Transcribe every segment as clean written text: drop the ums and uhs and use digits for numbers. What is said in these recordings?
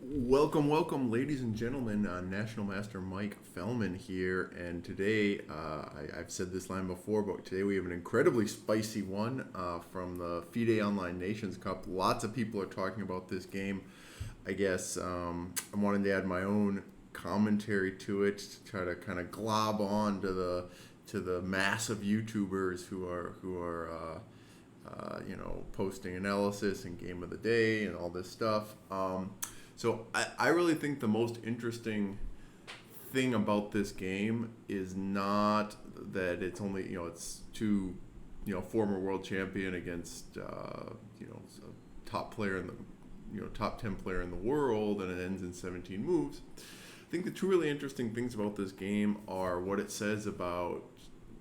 Welcome, ladies and gentlemen. National Master Mike Fellman here, and today I've said this line before, but today we have an incredibly spicy one from the FIDE Online Nations Cup. Lots of people are talking about this game. I guess I wanted to add my own commentary to it to try to kind of glob on to the mass of YouTubers who are posting analysis and game of the day and all this stuff. So I really think the most interesting thing about this game is not that it's only, it's two, former world champion against, a top player in the, top 10 player in the world, and it ends in 17 moves. I think the two really interesting things about this game are what it says about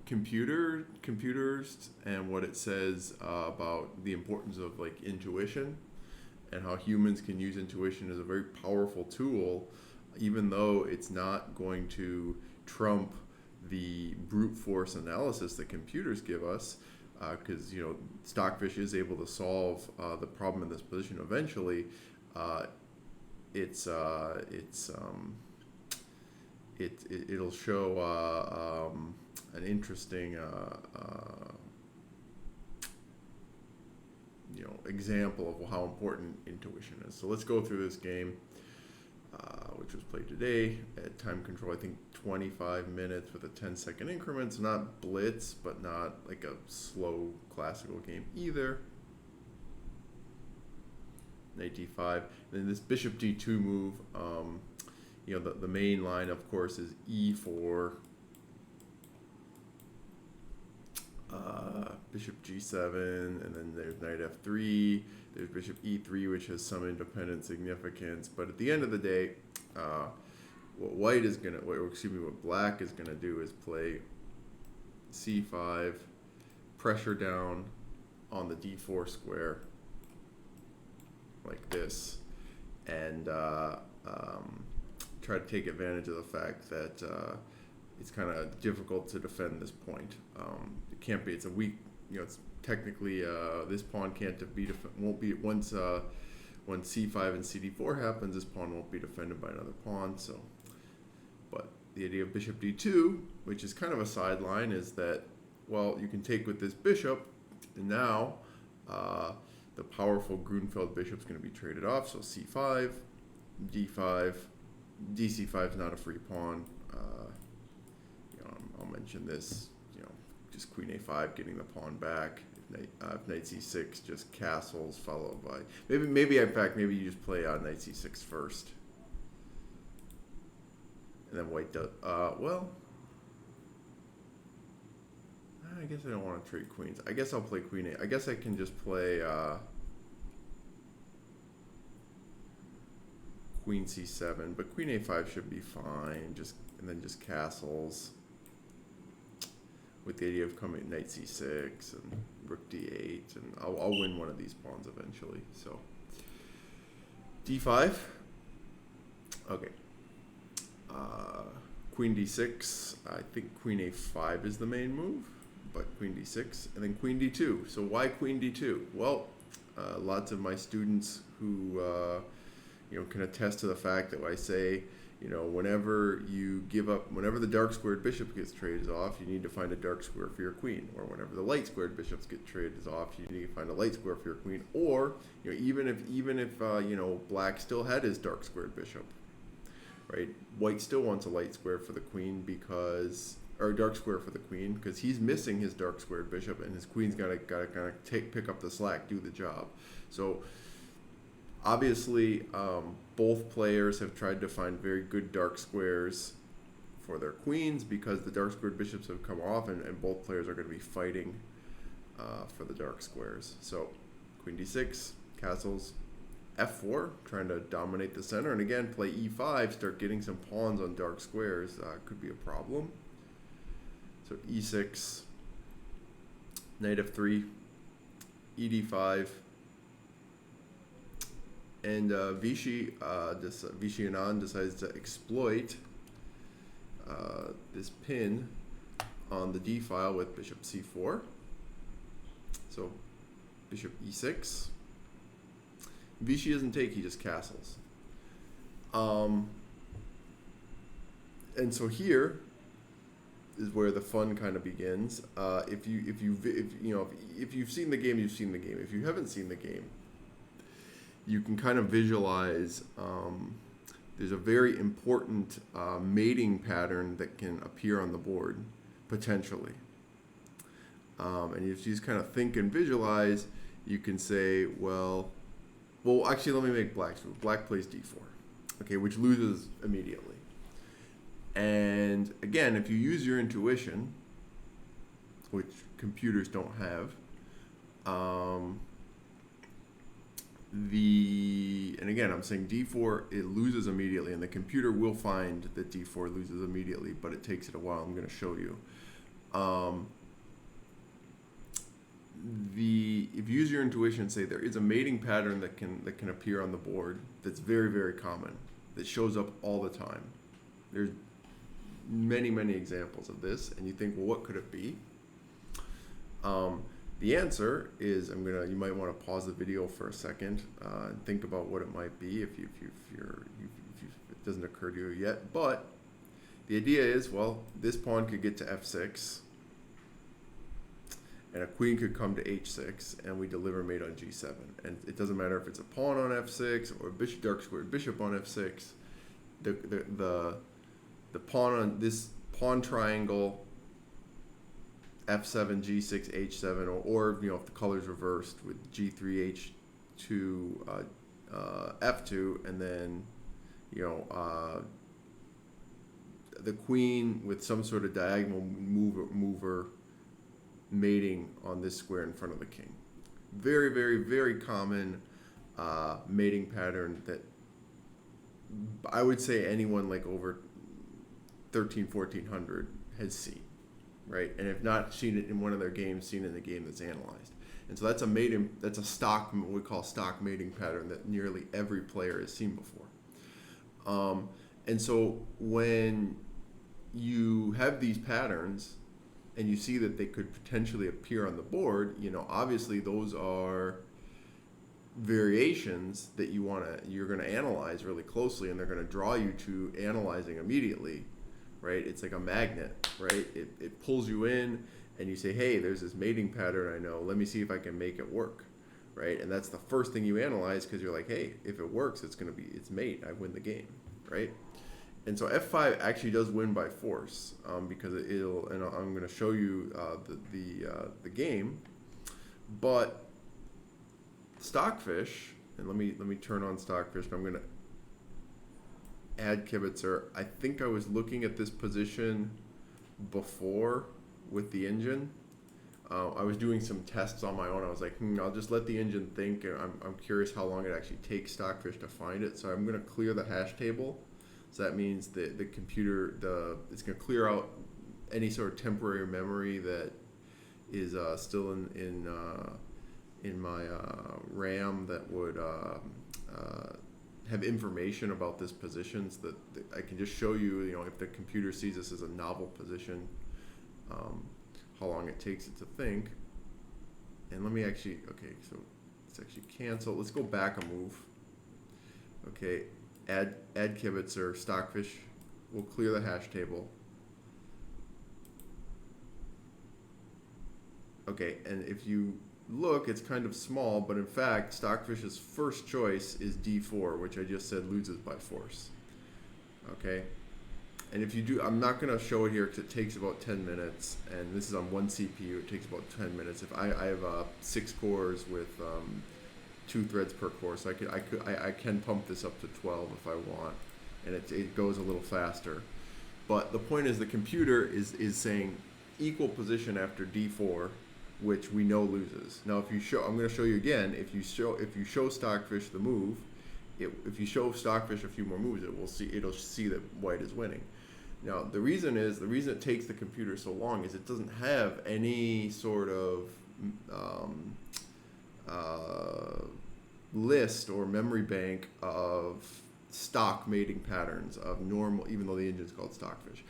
computers and what it says about the importance of like intuition, and how humans can use intuition as a very powerful tool, even though it's not going to trump the brute force analysis that computers give us, because Stockfish is able to solve the problem in this position eventually. It'll show an interesting example of how important intuition is. So let's go through this game, which was played today at time control, I think 25 minutes with a 10-second increment. So not blitz, but not like a slow classical game either. Knight d5. And then this bishop d2 move, the main line, of course, is e4. Bishop g7, and then there's knight f3, there's bishop e3, which has some independent significance. But at the end of the day, what black is gonna do is play c5, pressure down on the d4 square like this, and try to take advantage of the fact that it's kind of difficult to defend this point. It can't be. It's a weak. It's technically this pawn won't be once when c5 and cd4 happens. This pawn won't be defended by another pawn. So, but the idea of bishop d2, which is kind of a sideline, is that you can take with this bishop, and now the powerful Grunfeld bishop is going to be traded off. So c5, d5, dc5 is not a free pawn. I'll mention this, just queen a5, getting the pawn back. If knight c6, just castles followed by maybe you just play knight c6 first, and then white does I guess I don't want to trade queens. I guess I'll play queen a. I guess I can just play queen c7, but queen a5 should be fine. And then just castles, with the idea of coming knight c6 and rook d8, and I'll win one of these pawns eventually. So d5, okay. Queen d6. I think queen a5 is the main move, but queen d6, and then queen d2. So why queen d2? Well, lots of my students who can attest to the fact that I say, whenever the dark squared bishop gets traded off, you need to find a dark square for your queen. Or whenever the light squared bishops get traded off, you need to find a light square for your queen. Or, even if black still had his dark squared bishop, right? White still wants a light square for the queen or dark square for the queen, because he's missing his dark squared bishop, and his queen's gotta kind of pick up the slack, do the job. So obviously, both players have tried to find very good dark squares for their queens, because the dark squared bishops have come off, and both players are going to be fighting for the dark squares. So queen d6, castles, f4, trying to dominate the center, and again, play e5, start getting some pawns on dark squares. Could be a problem. So e6, knight f3, ed5, and Vichy Anand decides to exploit this pin on the d file with bishop c4. So bishop e6. Vichy doesn't take, he just castles. Um, and so here is where the fun kind of begins. If you've seen the game, you've seen the game. If you haven't seen the game, you can kind of visualize. There's a very important mating pattern that can appear on the board, potentially. And if you just kind of think and visualize, you can say, well, actually, let me make black's move. Black plays d4, okay, which loses immediately. And again, if you use your intuition, which computers don't have, and again, I'm saying d4, it loses immediately, and the computer will find that d4 loses immediately, but it takes it a while. I'm going to show you. If you use your intuition and say there is a mating pattern that can appear on the board that's very, very common, that shows up all the time. There's many examples of this, and you think, well, what could it be? The answer is, you might want to pause the video for a second and think about what it might be if it doesn't occur to you yet. But the idea is, well, this pawn could get to f6, and a queen could come to h6, and we deliver mate on g7. And it doesn't matter if it's a pawn on f6 or bishop dark squared bishop on f6. The pawn on this pawn triangle, f7, g6, h7, or if the color's reversed with g3, h2, f2, and then the queen with some sort of diagonal mover mating on this square in front of the king. Very, very, very common mating pattern that I would say anyone like over 1400 has seen, right? And if not seen it in one of their games, seen it in the game that's analyzed. And so that's a stock, what we call stock mating pattern that nearly every player has seen before. And so when you have these patterns and you see that they could potentially appear on the board, obviously those are variations that you're going to analyze really closely, and they're going to draw you to analyzing immediately, right? It's like a magnet, right? It pulls you in, and you say, hey, there's this mating pattern I know. Let me see if I can make it work, right? And that's the first thing you analyze, because you're like, hey, if it works, it's mate. I win the game, right? And so f5 actually does win by force, because and I'm going to show you the game, but Stockfish, and let me turn on Stockfish, and I'm going to add Kibitzer. I think I was looking at this position before with the engine. I was doing some tests on my own. I was like, I'll just let the engine think, and I'm curious how long it actually takes Stockfish to find it. So I'm going to clear the hash table. So that means that the computer, it's going to clear out any sort of temporary memory that is still in my RAM that would have information about this position, so that I can just show you, if the computer sees this as a novel position, how long it takes it to think. And let me actually, okay, so let's actually cancel. Let's go back a move. Okay, add Kibitzer, Stockfish. We'll clear the hash table. Okay, and if you look, it's kind of small, but in fact, Stockfish's first choice is d4, which I just said loses by force. Okay, and if you do, I'm not going to show it here because it takes about 10 minutes, and this is on one CPU. It takes about 10 minutes. If I have 6 cores with 2 threads per core, so I can pump this up to 12 if I want, and it goes a little faster. But the point is, the computer is saying equal position after d4, which we know loses. Now, if you show, I'm going to show you again. If you show Stockfish the move, if you show Stockfish a few more moves, it'll see that white is winning. Now, the reason it takes the computer so long is it doesn't have any sort of list or memory bank of stock mating patterns of normal, even though the engine's called Stockfish,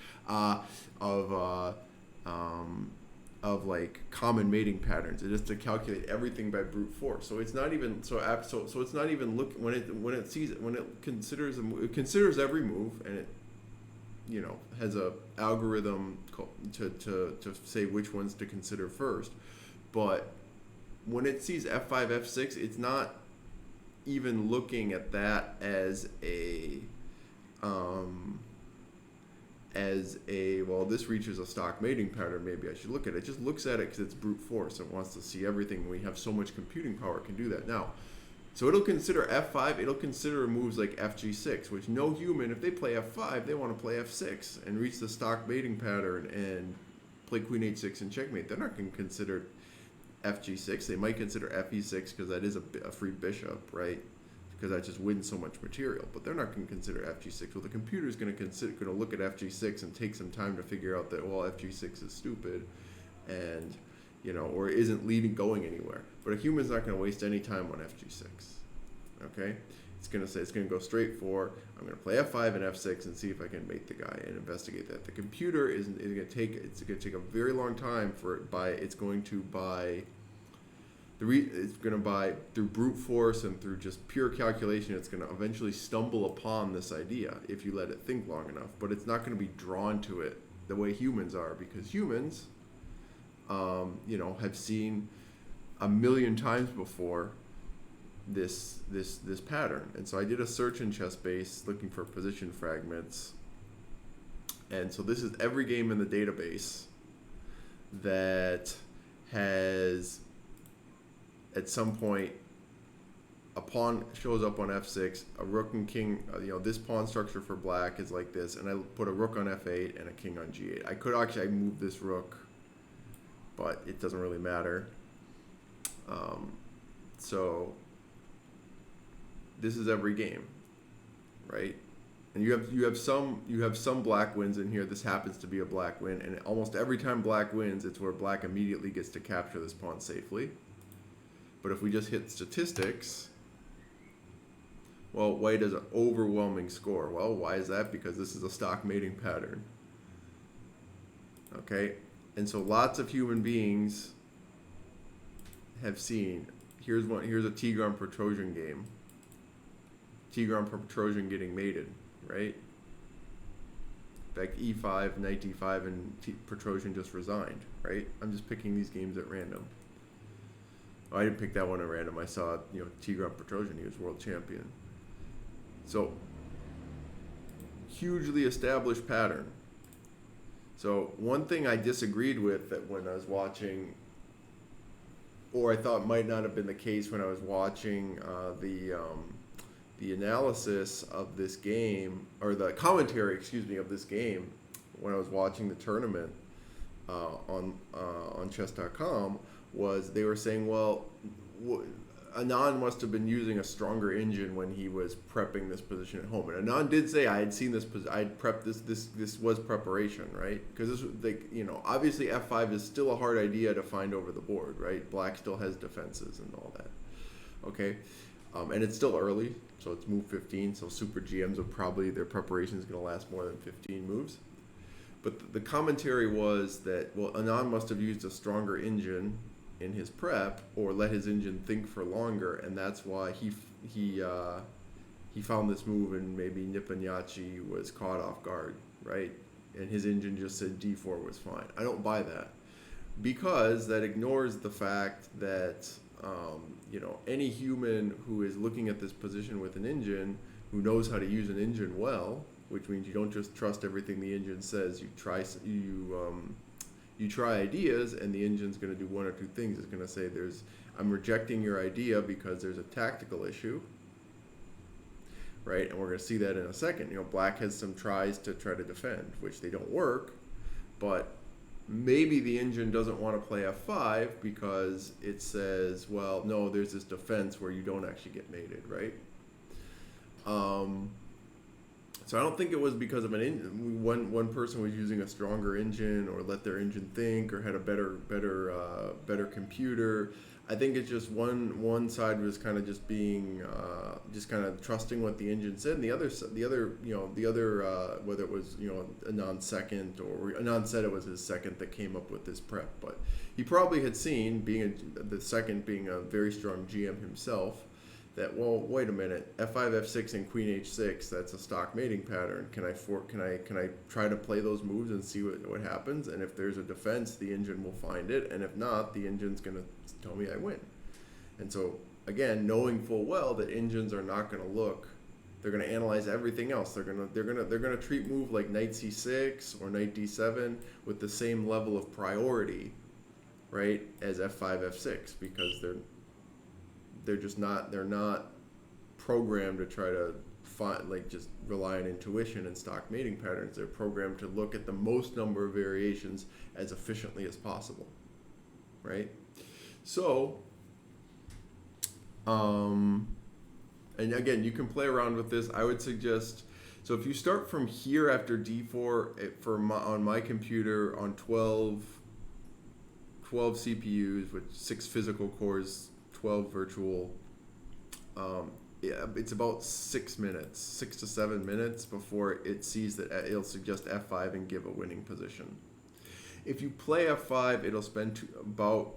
of like common mating patterns. It is to calculate everything by brute force. So it's not even so it's not even look when it considers every move, and it has a algorithm to say which ones to consider first. But when it sees f5 f6, it's not even looking at that as a well, this reaches a stock mating pattern, maybe I should look at it. It just looks at it because it's brute force. It wants to see everything. We have so much computing power, it can do that. Now, so it'll consider f5, it'll consider moves like fg6, which no human, if they play f5, they want to play f6 and reach the stock mating pattern and play queen h6 and checkmate. They're not going to consider fg6. They might consider fe6 because that is a free bishop, right? Because that just wins so much material. But they're not going to consider fg6. Well, the computer is going to look at fg6 and take some time to figure out that, well, fg6 is stupid, and or isn't going anywhere. But a human's not going to waste any time on fg6. Okay, it's going to go straight for, I'm going to play f5 and f6 and see if I can mate the guy and investigate that. The computer is going to take a very long time it's going to buy through brute force and through just pure calculation. It's going to eventually stumble upon this idea if you let it think long enough. But it's not going to be drawn to it the way humans are, because humans, have seen a million times before this pattern. And so I did a search in ChessBase looking for position fragments, and so this is every game in the database that has at some point a pawn shows up on f6, a rook and king. This pawn structure for black is like this, and I put a rook on f8 and a king on g8. I could actually move this rook, but it doesn't really matter. So this is every game, right? And you have some black wins in here. This happens to be a black win, and almost every time black wins, it's where black immediately gets to capture this pawn safely. But if we just hit statistics, well, white has an overwhelming score. Well, why is that? Because this is a stock mating pattern. Okay, and so lots of human beings have seen. Here's a Tigran Petrosian game. Tigran Petrosian getting mated, right? In fact, e5, knight d5, and Petrosian just resigned, right? I'm just picking these games at random. Oh, I didn't pick that one at random. I saw, Tigran Petrosian. He was world champion. So, hugely established pattern. So, one thing I disagreed with that when I was watching, or I thought might not have been the case when I was watching the analysis of this game, or the commentary, of this game, when I was watching the tournament on chess.com, was they were saying, well, Anand must have been using a stronger engine when he was prepping this position at home. And Anand did say, I had seen this, I had prepped this was preparation, right? Because this was obviously f5 is still a hard idea to find over the board, right? Black still has defenses and all that. Okay, and it's still early, so it's move 15. So super GMs will probably, their preparation is going to last more than 15 moves. But the commentary was that, well, Anand must have used a stronger engine in his prep, or let his engine think for longer, and that's why he found this move, and maybe Nepomniachtchi was caught off guard, right? And his engine just said d4 was fine. I don't buy that, because that ignores the fact that any human who is looking at this position with an engine, who knows how to use an engine well, which means you don't just trust everything the engine says. You try ideas, and the engine's going to do one or two things. It's going to say, I'm rejecting your idea because there's a tactical issue, right? And we're going to see that in a second. Black has some tries to try to defend, which they don't work, but maybe the engine doesn't want to play f5 because it says, well, no, there's this defense where you don't actually get mated, right? So I don't think it was because of one person was using a stronger engine or let their engine think or had a better computer. I think it's just one side was kind of just being just kind of trusting what the engine said, and the other whether it was Anand second or Anand said it was his second that came up with this prep, but he probably had seen the second being a very strong GM himself. That, well, wait a minute, F5, F6, and Queen H6, that's a stock mating pattern. Can I try to play those moves and see what happens? And if there's a defense, the engine will find it, and if not, the engine's gonna tell me I win. And so again, knowing full well that engines are not gonna look, they're gonna analyze everything else. They're gonna treat move like knight C6 or knight D7 with the same level of priority, right, as F5, F6, because they're not programmed to try to find, like, just rely on intuition and stock mating patterns. They're programmed to look at the most number of variations as efficiently as possible, right? So, and again, you can play around with this. I would suggest, so if you start from here after D4 on my computer on 12 CPUs with 6 physical cores, 12 virtual, it's about 6 to 7 minutes before it sees that it'll suggest F5 and give a winning position. If you play F5, it'll spend about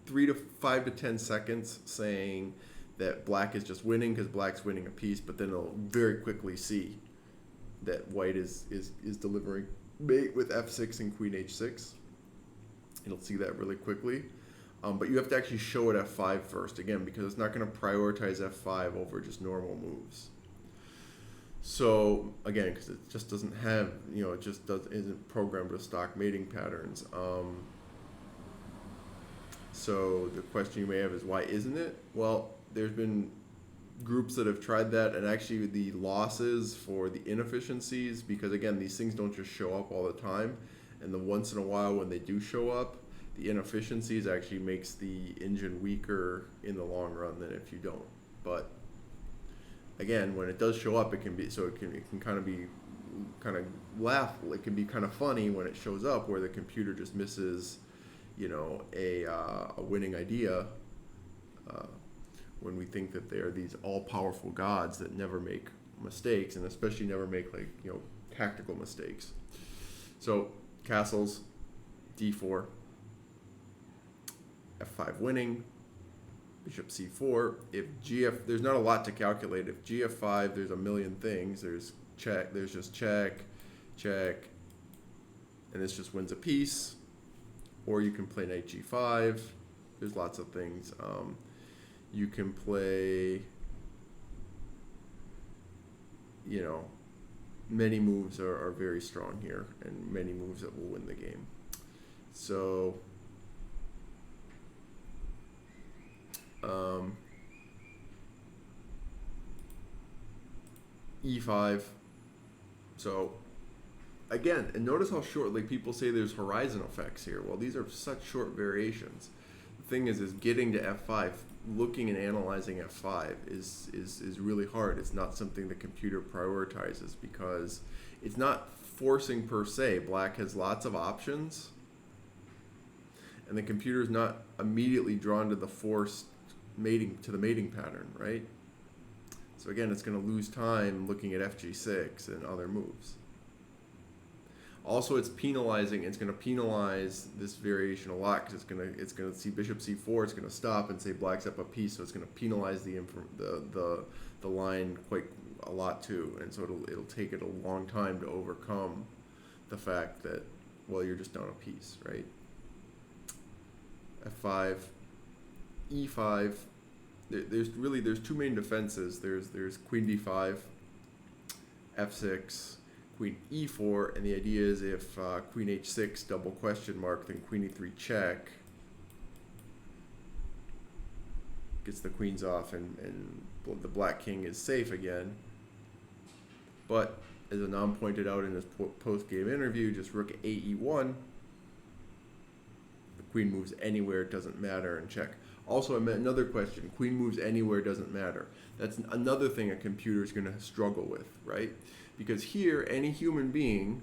5 to 10 seconds saying that black is just winning because black's winning a piece, but then it'll very quickly see that white is delivering mate with F6 and Queen H6. It'll see that really quickly. But you have to actually show it F5 first, again, because it's not going to prioritize F5 over just normal moves. So, again, because it just doesn't have, isn't programmed with stock mating patterns. So the question you may have is, why isn't it? Well, there's been groups that have tried that, and actually the losses for the inefficiencies, because, again, these things don't just show up all the time, and the once in a while when they do show up, the inefficiencies actually makes the engine weaker in the long run than if you don't. But again, when it does show up, it can kind of be it can be kind of funny when it shows up where the computer just misses, a winning idea, when we think that they're these all-powerful gods that never make mistakes, and especially never make tactical mistakes. So castles, D4. F5 winning, bishop C4. If GF, there's not a lot to calculate. If GF5, there's a million things. There's check, there's just check, and this just wins a piece. Or you can play knight G5. There's lots of things. You can play, many moves are very strong here, and many moves that will win the game. So, E5. So again, and notice how short, people say there's horizon effects here. Well, these are such short variations. The thing is getting to F5, looking and analyzing F5 is really hard. It's not something the computer prioritizes because it's not forcing per se. Black has lots of options, and the computer is not immediately drawn to the forced mating pattern, right? So again, it's going to lose time looking at FG6 and other moves. Also, it's going to penalize this variation a lot because it's going to see bishop C4. It's going to stop and say black's up a piece, so it's going to penalize the line quite a lot too, and so it'll take it a long time to overcome the fact that, well, you're just down a piece, right? F5, E5. There's two main defenses. There's Queen D5, F6, Queen E4, and the idea is if Queen H6 double question mark, then Queen E3 check gets the queens off, and the black king is safe again. But as Anand pointed out in his post-game interview, just rook A E1, the queen moves anywhere, it doesn't matter, and check. Also, I meant another question. Queen moves anywhere doesn't matter. That's another thing a computer is going to struggle with, right? Because here, any human being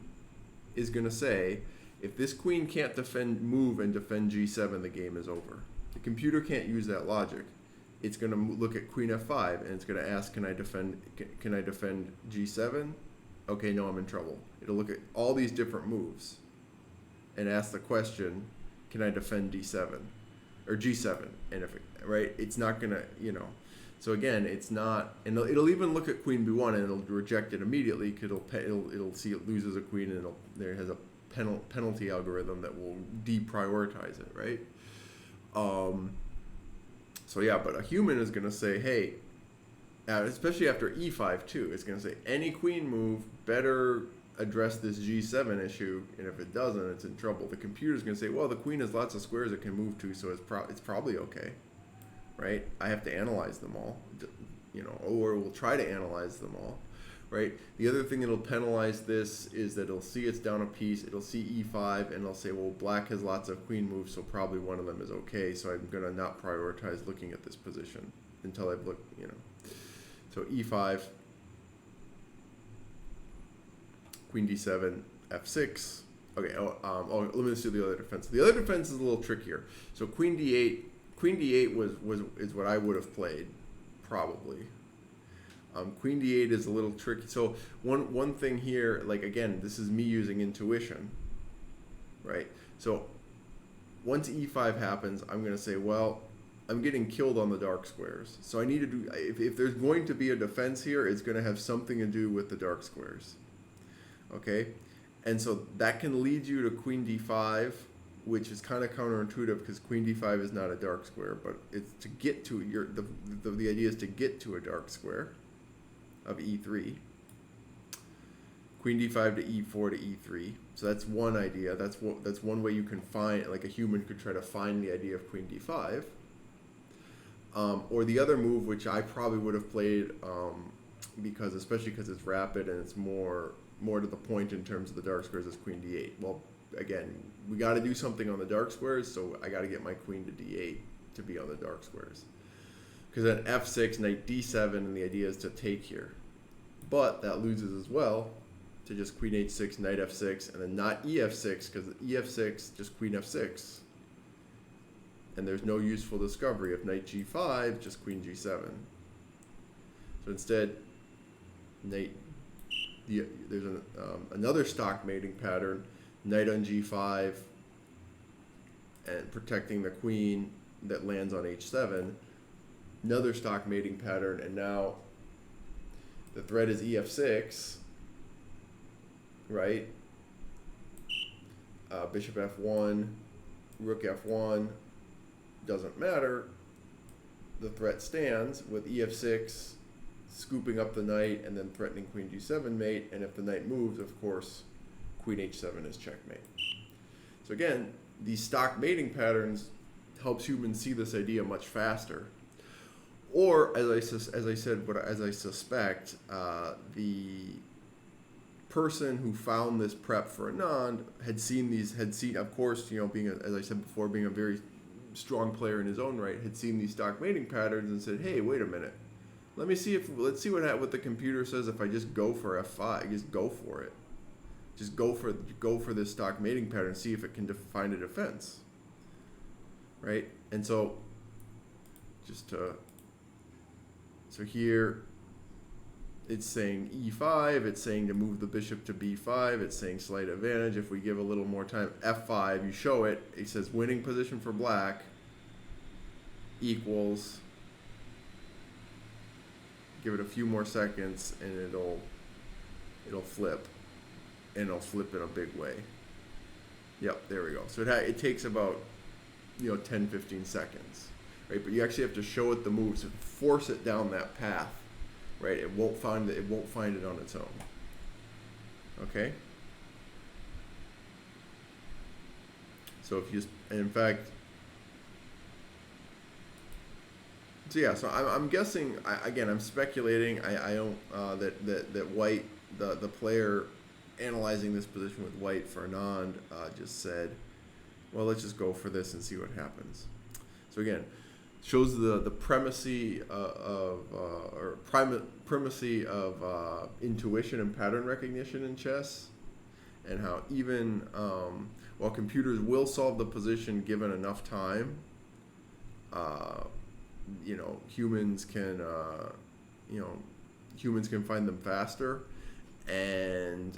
is going to say, if this queen can't move and defend g7, the game is over. The computer can't use that logic. It's going to look at queen f5 and it's going to ask, can I defend g7? Okay, no, I'm in trouble. It'll look at all these different moves and ask the question, can I defend d7 or g7? And if it's not going to, So again, it's not, and it'll even look at queen b1 and it'll reject it immediately because it'll see it loses a queen and there has a penalty algorithm that will deprioritize it, right? So yeah, but a human is going to say, hey, especially after e5 too, it's going to say any queen move better address this g7 issue, and if it doesn't, it's in trouble. The computer's going to say, well, the queen has lots of squares it can move to, so it's probably okay, right? I have to analyze them all, or we'll try to analyze them all, right? The other thing that'll penalize this is that it'll see it's down a piece, it'll see e5, and it'll say, well, black has lots of queen moves, so probably one of them is okay, so I'm going to not prioritize looking at this position until I've looked, So e5, queen d7, f6. Okay, let me just do the other defense. The other defense is a little trickier. So queen d8 is what I would have played, probably. Queen d8 is a little tricky. So one thing here, like again, this is me using intuition, right? So once e5 happens, I'm going to say, well, I'm getting killed on the dark squares. So I need to do, if there's going to be a defense here, it's going to have something to do with the dark squares. Okay? And so that can lead you to queen d5, which is kind of counterintuitive because queen d5 is not a dark square, but it's to get to the idea is to get to a dark square of e3. Queen d5 to e4 to e3. So that's one idea. That's one way you can find, like a human could try to find the idea of queen d5. Or the other move, which I probably would have played, especially because it's rapid and it's more to the point in terms of the dark squares, is queen d8. Well, again, we got to do something on the dark squares, so I got to get my queen to d8 to be on the dark squares. Because then f6, knight d7, and the idea is to take here. But that loses as well to just queen h6, knight f6, and then not ef6, because ef6, just queen f6. And there's no useful discovery of knight g5, just queen g7. So instead, there's another stock mating pattern, knight on g5, and protecting the queen that lands on h7. Another stock mating pattern, and now the threat is ef6, right? Bishop f1, rook f1. Doesn't matter. The threat stands with ef6 scooping up the knight and then threatening queen g7 mate, and if the knight moves, of course, queen h7 is checkmate. So again, these stock mating patterns helps humans see this idea much faster. Or as I suspect, the person who found this prep for Anand had seen, of course, being as I said before, being a very strong player in his own right, had seen these stock mating patterns and said, hey, wait a minute, let's see what the computer says if I just go for f5, just go for it, just go for this stock mating pattern, see if it can find a defense, right? And so so here it's saying e5, it's saying to move the bishop to b5, it's saying slight advantage. If we give a little more time, f5, you show it, it says winning position for black equals, give it a few more seconds and it'll flip, and it'll flip in a big way. Yep, there we go. So it takes about 10-15 seconds, right? But you actually have to show it the moves and force it down that path. Right, it won't find it on its own. Okay. So if you and in fact, so yeah, so I'm guessing. I'm speculating. I don't that white, the player analyzing this position with white for Anand just said, well, let's just go for this and see what happens. So again, shows the primacy primacy of intuition and pattern recognition in chess, and how even while computers will solve the position given enough time, humans can humans can find them faster. And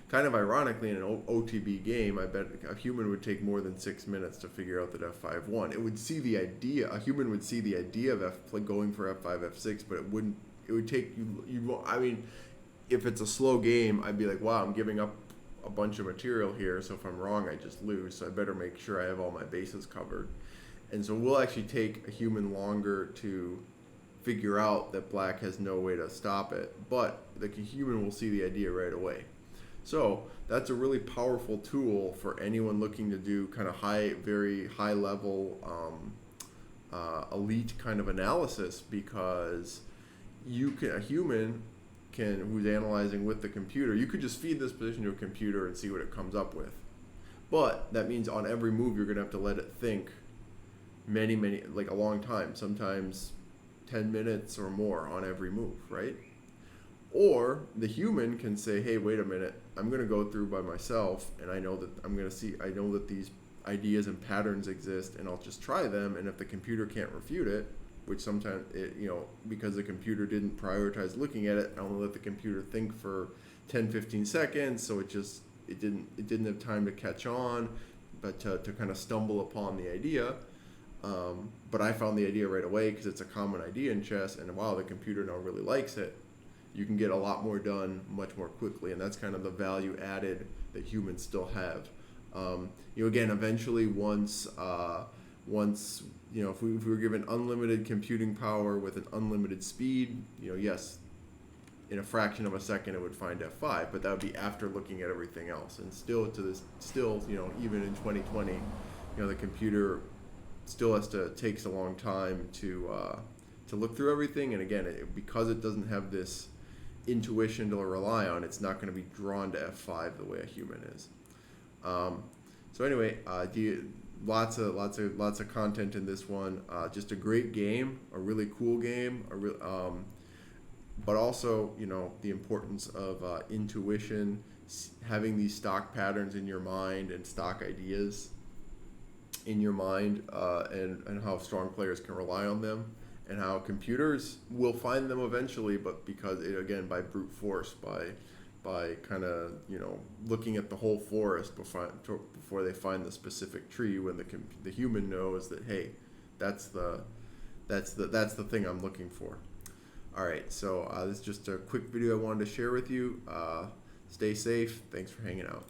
kind of ironically, in an OTB game, I bet a human would take more than 6 minutes to figure out that F5 won. It would see the idea. A human would see the idea of going for F5, F6, but it wouldn't. It would take you. I mean, if it's a slow game, I'd be like, wow, I'm giving up a bunch of material here. So if I'm wrong, I just lose. So I better make sure I have all my bases covered. And so we'll actually take a human longer to figure out that black has no way to stop it, but the human will see the idea right away. So that's a really powerful tool for anyone looking to do kind of very high level, elite kind of analysis, because a human who's analyzing with the computer, you could just feed this position to a computer and see what it comes up with. But that means on every move you're going to have to let it think many, like a long time, sometimes 10 minutes or more on every move, right? Or the human can say, hey, wait a minute, I'm going to go through by myself, and I know that I know that these ideas and patterns exist, and I'll just try them. And if the computer can't refute it, which sometimes because the computer didn't prioritize looking at it, I'll let the computer think for 10, 15 seconds, so it didn't have time to catch on, but to kind of stumble upon the idea. But I found the idea right away because it's a common idea in chess, and wow, the computer now really likes it. You can get a lot more done much more quickly, and that's kind of the value added that humans still have. Again, eventually, once if we were given unlimited computing power with an unlimited speed, yes, in a fraction of a second it would find F5, but that would be after looking at everything else. And still, even in 2020, the computer still takes a long time to look through everything. And again, because it doesn't have this intuition to rely on, it's not going to be drawn to F5 the way a human is. So anyway, lots of content in this one. Just a great game, a really cool game, but also the importance of intuition, having these stock patterns in your mind and stock ideas in your mind, and how strong players can rely on them, and how computers will find them eventually, but because by brute force, by kind of looking at the whole forest before they find the specific tree, when the human knows that, hey, that's the thing I'm looking for. All right, so this is just a quick video I wanted to share with you. Stay safe. Thanks for hanging out.